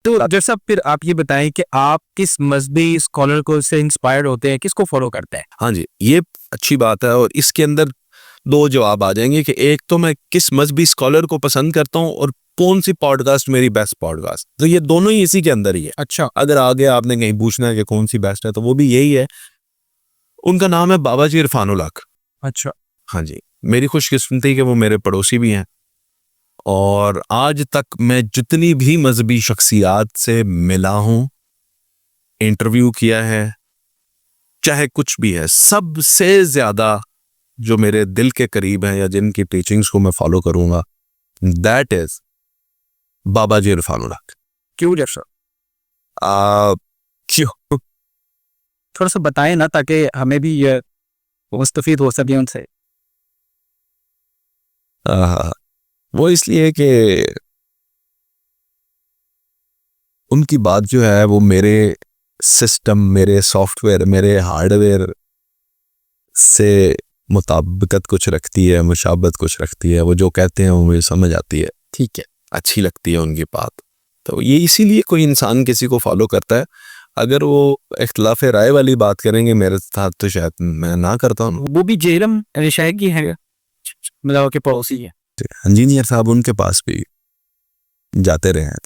तो जैसा फिर आप ये बताएं कि आप किस मजहबी स्कॉलर को से इंस्पायर्ड होते हैं, किसको फॉलो करते हैं? हाँ जी, ये अच्छी बात है और इसके अंदर दो जवाब आ जाएंगे कि एक तो मैं किस मजहबी स्कॉलर को पसंद करता हूँ और कौन सी पॉडकास्ट मेरी बेस्ट पॉडकास्ट, तो ये दोनों ही इसी के अंदर ही है। अच्छा। अगर आगे आपने कहीं पूछना है कि कौन सी बेस्ट है तो वो भी यही है। उनका नाम है बाबा जी इरफानुल हक। अच्छा। हाँ जी, मेरी खुशकिस्मती कि वो मेरे पड़ोसी भी हैं और आज तक मैं जितनी भी मजहबी शख्सियात से मिला हूँ, इंटरव्यू किया है, चाहे कुछ भी है, सबसे ज्यादा जो मेरे दिल के करीब हैं या जिनकी टीचिंग्स को मैं फॉलो करूंगा, दैट इज बाबा जी इरफानुल हक। क्यों जैसा? क्यों? थोड़ा सा बताएं ना, ताकि हमें भी ये मुस्तफीद हो सके उनसे। वो इसलिए कि उनकी बात जो है वो मेरे सिस्टम, मेरे सॉफ्टवेयर, मेरे हार्डवेयर से मुताबिकत कुछ रखती है, मुशाबत कुछ रखती है। वो जो कहते हैं वो मुझे समझ आती है, ठीक है, अच्छी लगती है उनकी बात। तो ये इसीलिए कोई इंसान किसी को फॉलो करता है। अगर वो इख्तिलाफ राय वाली बात करेंगे मेरे साथ तो शायद मैं ना करता हूँ। वो भी जेलम शाह की है, मतलब के पड़ोसी है। इंजीनियर साहब उनके पास भी जाते रहे हैं।